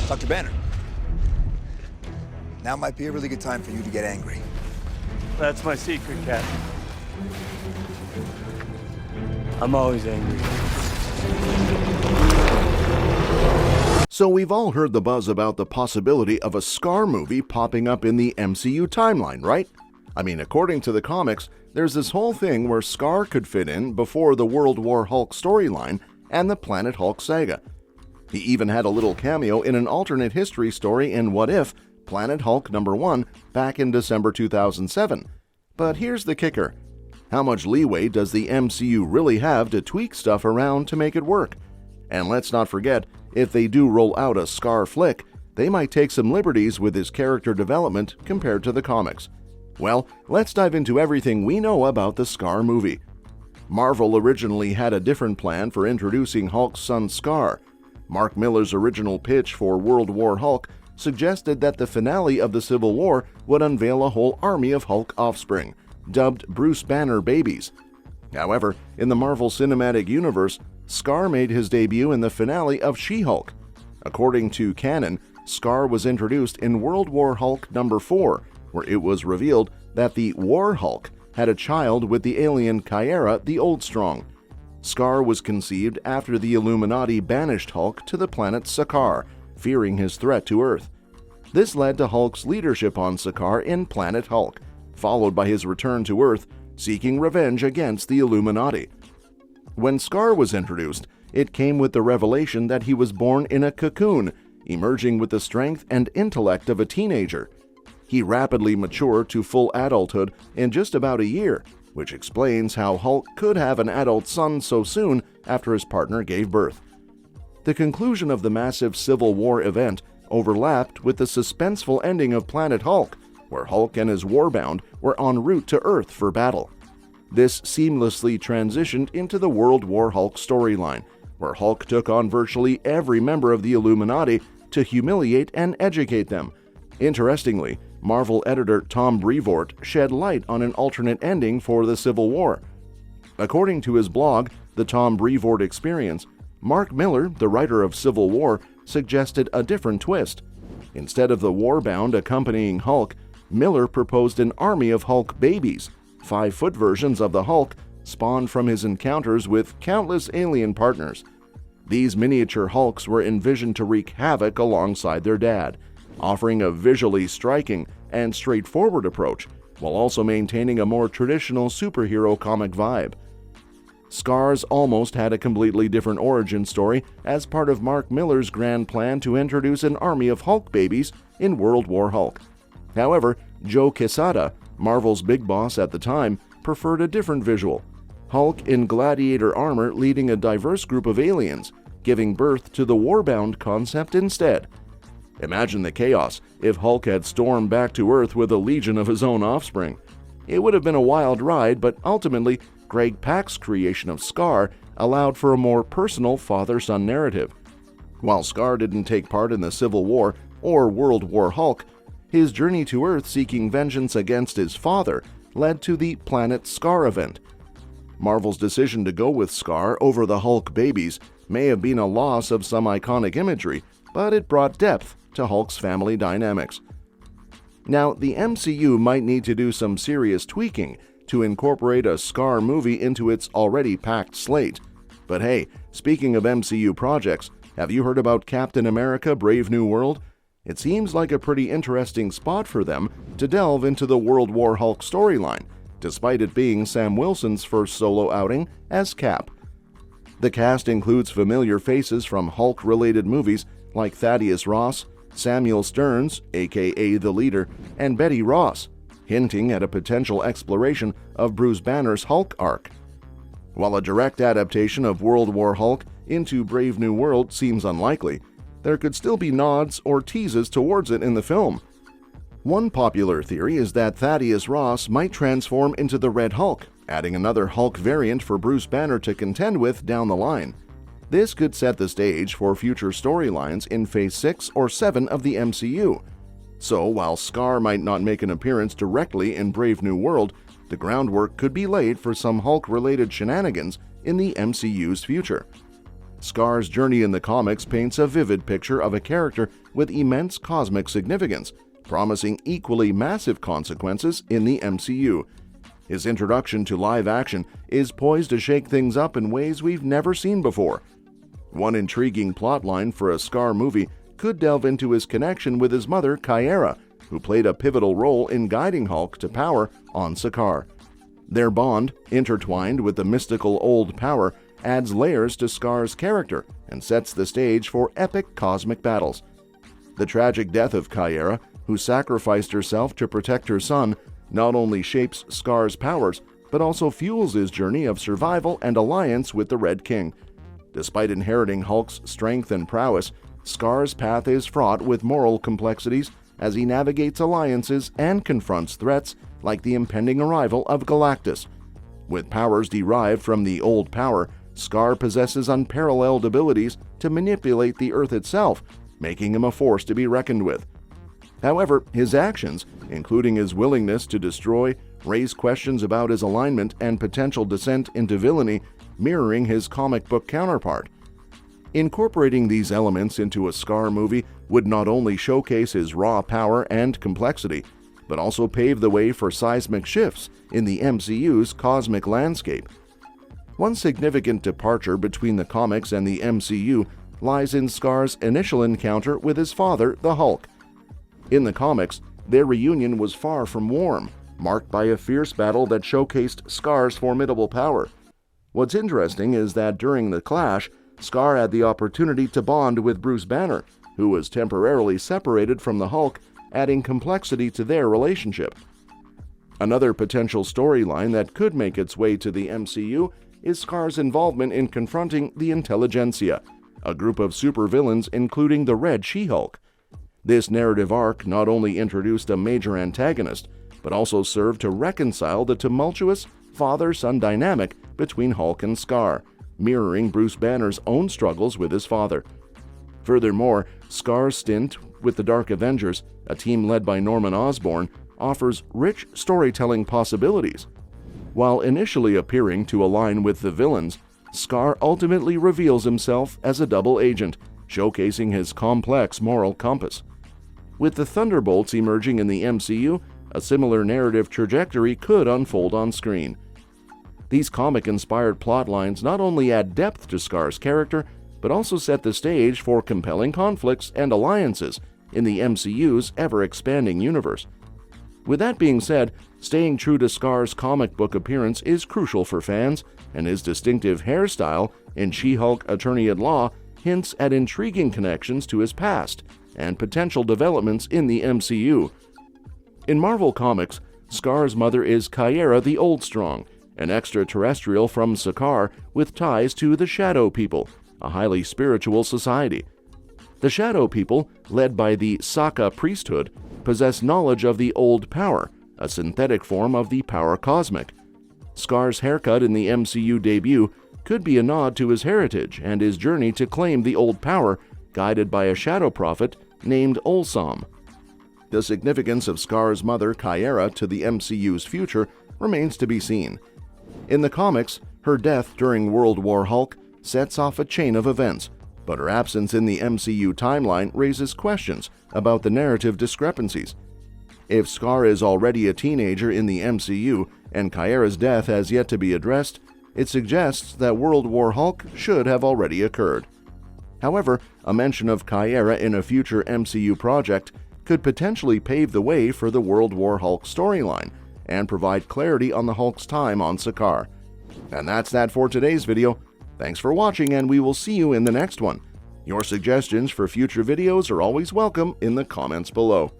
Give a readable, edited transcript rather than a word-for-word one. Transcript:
Dr. Banner, now might be a really good time for you to get angry. That's my secret, Captain. I'm always angry. So we've all heard the buzz about the possibility of a Skaar movie popping up in the MCU timeline, right? I mean, according to the comics, there's this whole thing where Skaar could fit in before the World War Hulk storyline and the Planet Hulk saga. He even had a little cameo in an alternate history story in What If, Planet Hulk #1, back in December 2007. But here's the kicker. How much leeway does the MCU really have to tweak stuff around to make it work? And let's not forget, if they do roll out a Skaar flick, they might take some liberties with his character development compared to the comics. Well, let's dive into everything we know about the Skaar movie. Marvel originally had a different plan for introducing Hulk's son Skaar. Mark Millar's original pitch for World War Hulk suggested that the finale of the Civil War would unveil a whole army of Hulk offspring, dubbed Bruce Banner babies. However, in the Marvel Cinematic Universe, Skaar made his debut in the finale of She-Hulk. According to canon, Skaar was introduced in World War Hulk #4, where it was revealed that the War Hulk had a child with the alien Caiera the Old Strong. Skaar was conceived after the Illuminati banished Hulk to the planet Skaar, fearing his threat to Earth. This led to Hulk's leadership on Skaar in Planet Hulk, followed by his return to Earth, seeking revenge against the Illuminati. When Skaar was introduced, it came with the revelation that he was born in a cocoon, emerging with the strength and intellect of a teenager. He rapidly matured to full adulthood in just about a year, which explains how Hulk could have an adult son so soon after his partner gave birth. The conclusion of the massive Civil War event overlapped with the suspenseful ending of Planet Hulk, where Hulk and his Warbound were en route to Earth for battle. This seamlessly transitioned into the World War Hulk storyline, where Hulk took on virtually every member of the Illuminati to humiliate and educate them. Interestingly, Marvel editor Tom Brevoort shed light on an alternate ending for the Civil War. According to his blog, The Tom Brevoort Experience, Mark Millar, the writer of Civil War, suggested a different twist. Instead of the Warbound accompanying Hulk, Millar proposed an army of Hulk babies, 5-foot versions of the Hulk, spawned from his encounters with countless alien partners. These miniature Hulks were envisioned to wreak havoc alongside their dad, offering a visually striking and straightforward approach, while also maintaining a more traditional superhero comic vibe. Skaar's almost had a completely different origin story as part of Mark Millar's grand plan to introduce an army of Hulk babies in World War Hulk. However, Joe Quesada, Marvel's big boss at the time, preferred a different visual. Hulk in gladiator armor leading a diverse group of aliens, giving birth to the Warbound concept instead. Imagine the chaos if Hulk had stormed back to Earth with a legion of his own offspring. It would have been a wild ride, but ultimately, Greg Pak's creation of Skaar allowed for a more personal father-son narrative. While Skaar didn't take part in the Civil War or World War Hulk, his journey to Earth seeking vengeance against his father led to the Planet Skaar event. Marvel's decision to go with Skaar over the Hulk babies may have been a loss of some iconic imagery, but it brought depth to Hulk's family dynamics. Now, the MCU might need to do some serious tweaking to incorporate a Skaar movie into its already packed slate. But hey, speaking of MCU projects, have you heard about Captain America: Brave New World? It seems like a pretty interesting spot for them to delve into the World War Hulk storyline, despite it being Sam Wilson's first solo outing as Cap. The cast includes familiar faces from Hulk-related movies like Thaddeus Ross, Samuel Stearns, aka The Leader, and Betty Ross, hinting at a potential exploration of Bruce Banner's Hulk arc. While a direct adaptation of World War Hulk into Brave New World seems unlikely, there could still be nods or teases towards it in the film. One popular theory is that Thaddeus Ross might transform into the Red Hulk, adding another Hulk variant for Bruce Banner to contend with down the line. This could set the stage for future storylines in Phase 6 or 7 of the MCU. So, while Skaar might not make an appearance directly in Brave New World, the groundwork could be laid for some Hulk-related shenanigans in the MCU's future. Skaar's journey in the comics paints a vivid picture of a character with immense cosmic significance, promising equally massive consequences in the MCU. His introduction to live action is poised to shake things up in ways we've never seen before. One intriguing plotline for a Skaar movie could delve into his connection with his mother, Caiera, who played a pivotal role in guiding Hulk to power on Skaar. Their bond, intertwined with the mystical old power, adds layers to Skaar's character and sets the stage for epic cosmic battles. The tragic death of Caiera, who sacrificed herself to protect her son, not only shapes Skaar's powers, but also fuels his journey of survival and alliance with the Red King. Despite inheriting Hulk's strength and prowess, Skaar's path is fraught with moral complexities as he navigates alliances and confronts threats like the impending arrival of Galactus. With powers derived from the old power, Skaar possesses unparalleled abilities to manipulate the Earth itself, making him a force to be reckoned with. However, his actions, including his willingness to destroy, raise questions about his alignment and potential descent into villainy, mirroring his comic book counterpart. Incorporating these elements into a Skaar movie would not only showcase his raw power and complexity, but also pave the way for seismic shifts in the MCU's cosmic landscape. One significant departure between the comics and the MCU lies in Skaar's initial encounter with his father, the Hulk. In the comics, their reunion was far from warm, marked by a fierce battle that showcased Skaar's formidable power. What's interesting is that during the clash, Skaar had the opportunity to bond with Bruce Banner, who was temporarily separated from the Hulk, adding complexity to their relationship. Another potential storyline that could make its way to the MCU is Skaar's involvement in confronting the Intelligentsia, a group of supervillains including the Red She-Hulk. This narrative arc not only introduced a major antagonist, but also served to reconcile the tumultuous father-son dynamic between Hulk and Skaar, mirroring Bruce Banner's own struggles with his father. Furthermore, Skaar's stint with the Dark Avengers, a team led by Norman Osborn, offers rich storytelling possibilities. While initially appearing to align with the villains, Skaar ultimately reveals himself as a double agent, showcasing his complex moral compass. With the Thunderbolts emerging in the MCU, a similar narrative trajectory could unfold on screen. These comic-inspired plotlines not only add depth to Skaar's character, but also set the stage for compelling conflicts and alliances in the MCU's ever-expanding universe. With that being said, staying true to Skaar's comic book appearance is crucial for fans, and his distinctive hairstyle in She-Hulk Attorney-at-Law hints at intriguing connections to his past and potential developments in the MCU. In Marvel Comics, Skaar's mother is Caiera the Oldstrong, an extraterrestrial from Skaar with ties to the Shadow People, a highly spiritual society. The Shadow People, led by the Saka priesthood, possess knowledge of the old power, a synthetic form of the power cosmic. Skaar's haircut in the MCU debut could be a nod to his heritage and his journey to claim the old power, guided by a shadow prophet named Olsam. The significance of Skaar's mother, Caiera, to the MCU's future remains to be seen. In the comics, her death during World War Hulk sets off a chain of events, but her absence in the MCU timeline raises questions about the narrative discrepancies. If Skaar is already a teenager in the MCU and Caiera's death has yet to be addressed, it suggests that World War Hulk should have already occurred. However, a mention of Caiera in a future MCU project could potentially pave the way for the World War Hulk storyline and provide clarity on the Hulk's time on Skaar. And that's that for today's video. Thanks for watching, and we will see you in the next one. Your suggestions for future videos are always welcome in the comments below.